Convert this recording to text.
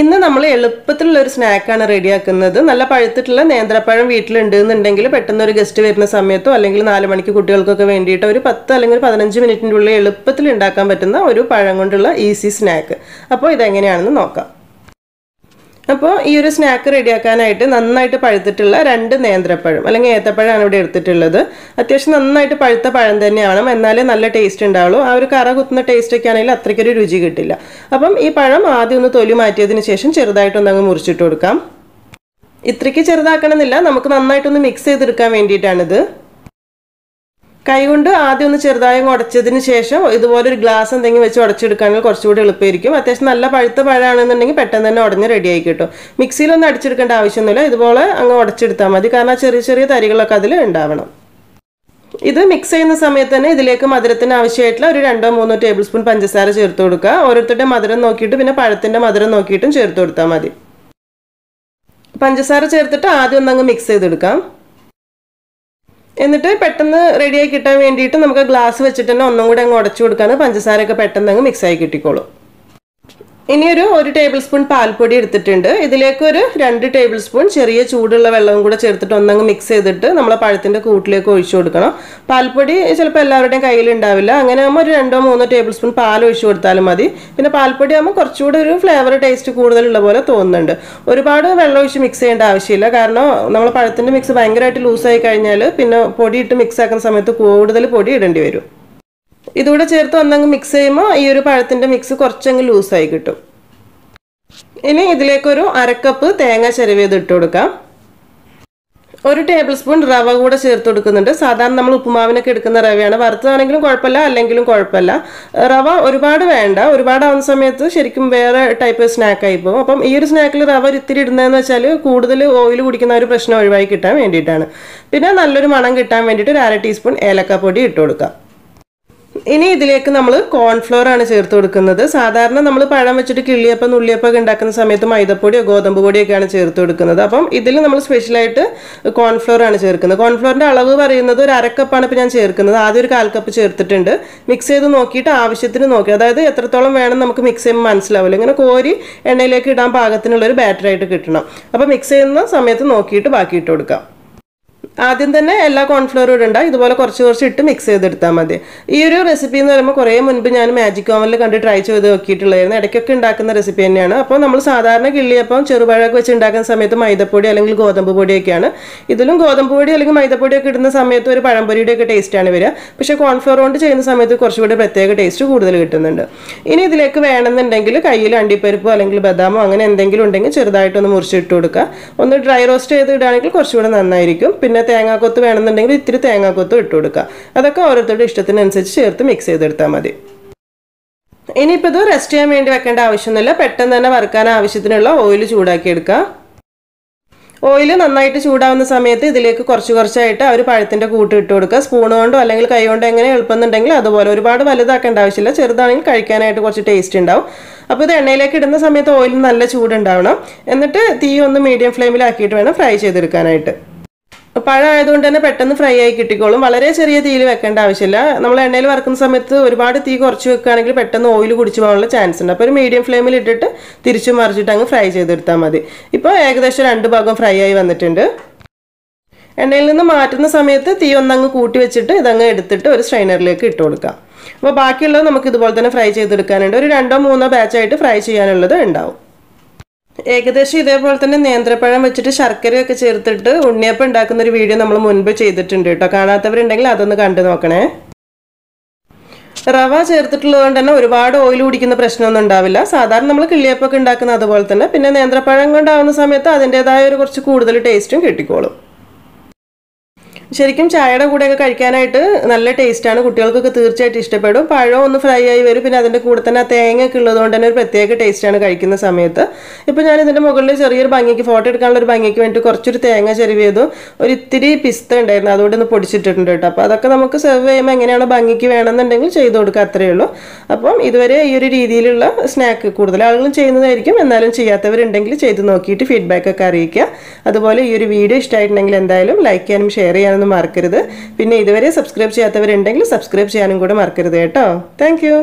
ഇന്ന് നമ്മൾ എളുപ്പത്തിലുള്ള ഒരു സ്നാക്കാണ് റെഡിയാക്കുന്നത്. നല്ല പഴുത്തിട്ടുള്ള നേന്ത്രപ്പഴം വീട്ടിലുണ്ടെന്നുണ്ടെങ്കിൽ പെട്ടെന്ന് ഒരു ഗസ്റ്റ് വരുന്ന സമയത്തോ അല്ലെങ്കിൽ 4 മണിക്ക് കുട്ടികൾക്കൊക്കെ വേണ്ടിയിട്ട് ഒരു 10 അല്ലെങ്കിൽ 15 മിനിറ്റിൻ്റെ ഉള്ളിൽ എളുപ്പത്തിൽ ഉണ്ടാക്കാൻ പറ്റുന്ന ഒരു പഴം കൊണ്ടുള്ള ഈസി സ്നാക്ക്. അപ്പോൾ ഇതെങ്ങനെയാണെന്ന് നോക്കാം. അപ്പോൾ ഈ ഒരു സ്നാക്ക് റെഡിയാക്കാനായിട്ട് നന്നായിട്ട് പഴുത്തിട്ടുള്ള 2 നേന്ത്രപ്പഴം അല്ലെങ്കിൽ ഏത്തപ്പഴമാണ് ഇവിടെ എടുത്തിട്ടുള്ളത്. അത്യാവശ്യം നന്നായിട്ട് പഴുത്ത പഴം തന്നെയാണ്, എന്നാലേ നല്ല ടേസ്റ്റ് ഉണ്ടാവുള്ളൂ. ആ ഒരു കറ കുത്തുന്ന ടേസ്റ്റ് ഒക്കെ ആണെങ്കിൽ അത്രയ്ക്കൊരു രുചി കിട്ടില്ല. അപ്പം ഈ പഴം ആദ്യം ഒന്ന് തൊലി മാറ്റിയതിന് ശേഷം ചെറുതായിട്ടൊന്നങ്ങ് മുറിച്ചിട്ട് കൊടുക്കാം. ഇത്രയ്ക്ക് ചെറുതാക്കണമെന്നില്ല, നമുക്ക് നന്നായിട്ടൊന്ന് മിക്സ് ചെയ്തെടുക്കാൻ വേണ്ടിയിട്ടാണിത്. കൈകൊണ്ട് ആദ്യം ഒന്ന് ചെറുതായി ഉടച്ചതിന് ശേഷം ഇതുപോലെ ഒരു ഗ്ലാസ് എന്തെങ്കിലും വെച്ച് ഉടച്ചെടുക്കുകയാണെങ്കിൽ കുറച്ചുകൂടി എളുപ്പമായിരിക്കും. അത്യാവശ്യം നല്ല പഴുത്ത പഴമാണെന്നുണ്ടെങ്കിൽ പെട്ടെന്ന് തന്നെ ഉടഞ്ഞ് റെഡിയായി കിട്ടും. മിക്സിയിലൊന്നും അടിച്ചെടുക്കേണ്ട ആവശ്യമൊന്നുമില്ല, ഇതുപോലെ അങ്ങ് ഉടച്ചെടുത്താൽ മതി. കാരണം ചെറിയ ചെറിയ തരികളൊക്കെ അതിൽ ഉണ്ടാവണം. ഇത് മിക്സ് ചെയ്യുന്ന സമയത്ത് തന്നെ ഇതിലേക്ക് മധുരത്തിന് ആവശ്യമായിട്ടുള്ള ഒരു 2-3 ടേബിൾ സ്പൂൺ പഞ്ചസാര ചേർത്ത് കൊടുക്കുക. ഓരോരുത്തരുടെ മധുരം നോക്കിയിട്ട് പിന്നെ പഴത്തിൻ്റെ മധുരം നോക്കിയിട്ടും ചേർത്ത് കൊടുത്താൽ മതി. പഞ്ചസാര ചേർത്തിട്ട് ആദ്യം ഒന്നങ്ങ് മിക്സ് ചെയ്തെടുക്കാം. എന്നിട്ട് പെട്ടെന്ന് റെഡിയായി കിട്ടാൻ വേണ്ടിയിട്ട് നമുക്ക് ഗ്ലാസ് വെച്ചിട്ട് തന്നെ ഒന്നും കൂടെ അങ്ങ് ഉടച്ചു കൊടുക്കാണ്. പഞ്ചസാരയൊക്കെ പെട്ടെന്ന് അങ്ങ് മിക്സായി കിട്ടിക്കോളും. ഇനിയൊരു 1 ടേബിൾ സ്പൂൺ പാൽപ്പൊടി എടുത്തിട്ടുണ്ട്. ഇതിലേക്ക് ഒരു 2 ടേബിൾ സ്പൂൺ ചെറിയ ചൂടുള്ള വെള്ളവും കൂടെ ചേർത്തിട്ട് ഒന്നങ്ങ് മിക്സ് ചെയ്തിട്ട് നമ്മളെ പഴത്തിൻ്റെ കൂട്ടിലേക്ക് ഒഴിച്ചു കൊടുക്കണം. പാൽപ്പൊടി ചിലപ്പോൾ എല്ലാവരുടെയും കയ്യിൽ ഉണ്ടാവില്ല. അങ്ങനെ ആകുമ്പോൾ ഒരു 2-3 ടേബിൾ സ്പൂൺ പാൽ ഒഴിച്ചു കൊടുത്താലും മതി. പിന്നെ പാൽപ്പൊടി ആകുമ്പോൾ കുറച്ചുകൂടി ഒരു ഫ്ലേവർ ടേസ്റ്റ് കൂടുതലുള്ള പോലെ തോന്നുന്നുണ്ട്. ഒരുപാട് വെള്ളം ഒഴിച്ച് മിക്സ് ചെയ്യേണ്ട ആവശ്യമില്ല. കാരണം നമ്മൾ പഴത്തിൻ്റെ മിക്സ് ഭയങ്കരമായിട്ട് ലൂസായി കഴിഞ്ഞാൽ പിന്നെ പൊടി ഇട്ട് മിക്സ് ആക്കുന്ന സമയത്ത് കൂടുതൽ പൊടി ഇടേണ്ടി വരും. ഇതുകൂടെ ചേർത്ത് ഒന്നങ്ങ് മിക്സ് ചെയ്യുമ്പോൾ ഈ ഒരു പഴത്തിൻ്റെ മിക്സ് കുറച്ചങ്ങ് ലൂസായി കിട്ടും. ഇനി ഇതിലേക്കൊരു 1/2 കപ്പ് തേങ്ങ ചിരവിയത് ഇട്ട് കൊടുക്കാം. 1 ടേബിൾ സ്പൂൺ റവ കൂടെ ചേർത്ത് കൊടുക്കുന്നുണ്ട്. സാധാരണ നമ്മൾ ഉപ്പുമാവിനൊക്കെ എടുക്കുന്ന റവയാണ്. വറുത്തതാണെങ്കിലും കുഴപ്പമില്ല, അല്ലെങ്കിലും കുഴപ്പമില്ല. റവ ഒരുപാട് വേണ്ട, ഒരുപാടാവുന്ന സമയത്ത് ശരിക്കും വേറെ ടൈപ്പ് സ്നാക്കായി പോകും. അപ്പം ഈ ഒരു സ്നാക്കിൽ റവ ഇത്തിരി ഇടുന്നതെന്ന് വെച്ചാൽ കൂടുതൽ ഓയിൽ കുടിക്കുന്ന ഒരു പ്രശ്നം ഒഴിവായി കിട്ടാൻ വേണ്ടിയിട്ടാണ്. പിന്നെ നല്ലൊരു മണം കിട്ടാൻ വേണ്ടിയിട്ട് ഒരു 1/2 ടീസ്പൂൺ ഏലക്കാപ്പൊടി ഇട്ട് കൊടുക്കാം. ഇനി ഇതിലേക്ക് നമ്മൾ കോൺഫ്ലോർ ആണ് ചേർത്ത് കൊടുക്കുന്നത്. സാധാരണ നമ്മൾ പഴം വെച്ചിട്ട് കിള്ളിയപ്പം നുള്ളിയപ്പം ഉണ്ടാക്കുന്ന സമയത്ത് മൈദപ്പൊടിയോ ഗോതമ്പ് പൊടിയൊക്കെയാണ് ചേർത്ത് കൊടുക്കുന്നത്. അപ്പം ഇതിൽ നമ്മൾ സ്പെഷ്യലായിട്ട് കോൺഫ്ലോർ ആണ് ചേർക്കുന്നത്. കോൺഫ്ലോറിൻ്റെ അളവ് പറയുന്നത് ഒരു 1/2 കപ്പാണ് ഇപ്പോൾ ഞാൻ ചേർക്കുന്നത്. ആദ്യം ഒരു 1/4 കപ്പ് ചേർത്തിട്ടുണ്ട്. മിക്സ് ചെയ്ത് നോക്കിയിട്ട് ആവശ്യത്തിന് നോക്കി, അതായത് എത്രത്തോളം വേണം നമുക്ക് മിക്സ് ചെയ്യുമ്പോൾ മനസ്സിലാവില്ല. ഇങ്ങനെ കോരി എണ്ണയിലേക്ക് ഇടാൻ പാകത്തിനുള്ളൊരു ബാറ്ററായിട്ട് കിട്ടണം. അപ്പോൾ മിക്സ് ചെയ്യുന്ന സമയത്ത് നോക്കിയിട്ട് ബാക്കി ഇട്ട് കൊടുക്കാം. ആദ്യം തന്നെ എല്ലാ കോൺഫ്ലോറും ഇടണ്ട, ഇതുപോലെ കുറച്ച് ഇട്ട് മിക്സ് ചെയ്തെടുത്താൽ മതി. ഈ ഒരു റെസിപ്പി എന്ന് പറയുമ്പോൾ കുറേ മുൻപ് ഞാൻ മാജിക് ഓവനിൽ കണ്ട് ട്രൈ ചെയ്ത് നോക്കിയിട്ടുള്ളായിരുന്നു. ഇടയ്ക്കൊക്കെ ഉണ്ടാക്കുന്ന റെസിപ്പി തന്നെയാണ്. അപ്പോൾ നമ്മൾ സാധാരണ കിള്ളിയപ്പം ചെറുപഴമൊക്കെ വെച്ച് ഉണ്ടാക്കുന്ന സമയത്ത് മൈദപ്പൊടി അല്ലെങ്കിൽ ഗോതമ്പ് പൊടിയൊക്കെയാണ്. ഇതിലും ഗോതമ്പ് പൊടി അല്ലെങ്കിൽ മൈദപ്പൊടിയൊക്കെ ഇടുന്ന സമയത്ത് ഒരു പഴംപൊടിയുടെയൊക്കെ ടേസ്റ്റാണ് വരിക. പക്ഷേ കോൺഫ്ലോർ കൊണ്ട് ചെയ്യുന്ന സമയത്ത് കുറച്ചുകൂടി പ്രത്യേക ടേസ്റ്റ് കൂടുതൽ കിട്ടുന്നുണ്ട്. ഇനി ഇതിലേക്ക് വേണമെന്നുണ്ടെങ്കിൽ കയ്യിൽ അണ്ടിപ്പരിപ്പോ അല്ലെങ്കിൽ ബദാമോ അങ്ങനെ എന്തെങ്കിലും ഉണ്ടെങ്കിൽ ചെറുതായിട്ടൊന്ന് മുറിച്ചിട്ട് കൊടുക്കുക. ഒന്ന് ഡ്രൈ റോസ്റ്റ് ചെയ്ത് ഇടുകയാണെങ്കിൽ കുറച്ചുകൂടെ നന്നായിരിക്കും. പിന്നെ തേങ്ങാക്കൊത്ത് വേണമെന്നുണ്ടെങ്കിൽ ഇത്തിരി തേങ്ങാക്കൊത്ത് ഇട്ട് കൊടുക്കുക. അതൊക്കെ ഓരോരുത്തരുടെ ഇഷ്ടത്തിനനുസരിച്ച് ചേർത്ത് മിക്സ് ചെയ്തെടുത്താൽ മതി. ഇനിയിപ്പോൾ ഇത് റെസ്റ്റ് ചെയ്യാൻ വേണ്ടി വെക്കേണ്ട ആവശ്യമൊന്നുമില്ല. പെട്ടെന്ന് തന്നെ വറുക്കാൻ ആവശ്യത്തിനുള്ള ഓയിൽ ചൂടാക്കി എടുക്കുക. ഓയിൽ നന്നായിട്ട് ചൂടാവുന്ന സമയത്ത് ഇതിലേക്ക് കുറച്ചായിട്ട് ഒരു പഴത്തിൻ്റെ കൂട്ട് ഇട്ട് കൊടുക്കുക. സ്പൂൺ കൊണ്ടോ അല്ലെങ്കിൽ കൈ കൊണ്ടോ എങ്ങനെ എളുപ്പമെന്നുണ്ടെങ്കിൽ അതുപോലെ. ഒരുപാട് വലുതാക്കേണ്ട ആവശ്യമില്ല, ചെറുതാണെങ്കിൽ കഴിക്കാനായിട്ട് കുറച്ച് ടേസ്റ്റ് ഉണ്ടാവും. അപ്പോൾ ഇത് എണ്ണയിലേക്ക് ഇടുന്ന സമയത്ത് ഓയിൽ നല്ല ചൂടുണ്ടാവണം. എന്നിട്ട് തീ ഒന്ന് മീഡിയം ഫ്ലെയിമിലാക്കിയിട്ട് വേണം ഫ്രൈ ചെയ്തെടുക്കാനായിട്ട്. പഴം ആയതുകൊണ്ട് തന്നെ പെട്ടെന്ന് ഫ്രൈ ആയി കിട്ടിക്കോളും. വളരെ ചെറിയ തീയിൽ വെക്കേണ്ട ആവശ്യമില്ല. നമ്മൾ എണ്ണയിൽ വറുക്കുന്ന സമയത്ത് ഒരുപാട് തീ കുറച്ച് വെക്കുകയാണെങ്കിൽ പെട്ടെന്ന് ഓയിൽ കുടിച്ചു പോകാനുള്ള ചാൻസ് ഉണ്ട്. അപ്പോൾ ഒരു മീഡിയം ഫ്ലെയിമിൽ ഇട്ടിട്ട് തിരിച്ചു മറിച്ചിട്ട് അങ്ങ് ഫ്രൈ ചെയ്തെടുത്താൽ മതി. ഇപ്പോൾ ഏകദേശം 2 ഭാഗം ഫ്രൈ ആയി വന്നിട്ടുണ്ട്. എണ്ണയിൽ നിന്ന് മാറ്റുന്ന സമയത്ത് തീ ഒന്നങ്ങ് കൂട്ടി വെച്ചിട്ട് ഇതങ്ങ് എടുത്തിട്ട് ഒരു സ്ട്രെയിനറിലേക്ക് ഇട്ട് കൊടുക്കാം. അപ്പോൾ ബാക്കിയുള്ളത് നമുക്ക് ഇതുപോലെ തന്നെ ഫ്രൈ ചെയ്തെടുക്കാനുണ്ട്. ഒരു 2-3 ബാച്ചായിട്ട് ഫ്രൈ ചെയ്യാനുള്ളത് ഉണ്ടാവും. ഏകദേശം ഇതേപോലെ തന്നെ നേന്ത്രപ്പഴം വെച്ചിട്ട് ശർക്കരയൊക്കെ ചേർത്തിട്ട് ഉണ്ണിയപ്പം ഉണ്ടാക്കുന്ന ഒരു വീഡിയോ നമ്മൾ മുൻപ് ചെയ്തിട്ടുണ്ട് കേട്ടോ. കാണാത്തവരുണ്ടെങ്കിൽ അതൊന്ന് കണ്ടു നോക്കണേ. റവ ചേർത്തിട്ടുള്ളത് കൊണ്ട് തന്നെ ഒരുപാട് ഓയിൽ കുടിക്കുന്ന പ്രശ്നമൊന്നും ഉണ്ടാവില്ല. സാധാരണ നമ്മൾ കിള്ളിയപ്പൊക്കെ ഉണ്ടാക്കുന്ന അതുപോലെ തന്നെ. പിന്നെ നേന്ത്രപ്പഴം കൊണ്ടാവുന്ന സമയത്ത് അതിൻ്റെതായ ഒരു കുറച്ച് കൂടുതൽ ടേസ്റ്റും കിട്ടിക്കോളും. ശരിക്കും ചായയുടെ കൂടെയൊക്കെ കഴിക്കാനായിട്ട് നല്ല ടേസ്റ്റാണ്. കുട്ടികൾക്കൊക്കെ തീർച്ചയായിട്ടും ഇഷ്ടപ്പെടും. പഴം ഒന്ന് ഫ്രൈ ആയി വരും. പിന്നെ അതിൻ്റെ കൂടെ തന്നെ തേങ്ങയൊക്കെ ഉള്ളതുകൊണ്ട് തന്നെ ഒരു പ്രത്യേക ടേസ്റ്റാണ് കഴിക്കുന്ന സമയത്ത്. ഇപ്പോൾ ഞാൻ ഇതിൻ്റെ മുകളിൽ ചെറിയൊരു ഭംഗിക്ക് ഫോട്ടോ എടുക്കാനുള്ള ഒരു ഭംഗിക്ക് വേണ്ടിയിട്ട് കുറച്ചൊരു തേങ്ങ ചെരുവിയതും ഒരു ഇത്തിരി പിസ്ത ഉണ്ടായിരുന്നു, അതുകൊണ്ട് ഒന്ന് പൊടിച്ചിട്ടിട്ടുണ്ട് കേട്ടോ. അപ്പോൾ അതൊക്കെ നമുക്ക് സെർവ് ചെയ്യുമ്പോൾ എങ്ങനെയാണ് ഭംഗിക്ക് വേണമെന്നുണ്ടെങ്കിൽ ചെയ്ത് കൊടുക്കുക, അത്രയേ ഉള്ളൂ. അപ്പം ഇതുവരെ ഈ ഒരു രീതിയിലുള്ള സ്നാക്ക് കൂടുതൽ ആളുകളും ചെയ്യുന്നതായിരിക്കും. എന്നാലും ചെയ്യാത്തവരുണ്ടെങ്കിൽ ചെയ്ത് നോക്കിയിട്ട് ഫീഡ്ബാക്കൊക്കെ അറിയിക്കുക. അതുപോലെ ഈ ഒരു വീഡിയോ ഇഷ്ടമായിട്ടുണ്ടെങ്കിൽ എന്തായാലും ലൈക്ക് ചെയ്യാനും ഷെയർ ചെയ്യാനും മറക്കരുത്. പിന്നെ ഇതുവരെ സബ്സ്ക്രൈബ് ചെയ്യാത്തവരുണ്ടെങ്കിൽ സബ്സ്ക്രൈബ് ചെയ്യാനും കൂടെ മറക്കരുത് കേട്ടോ. Thank you.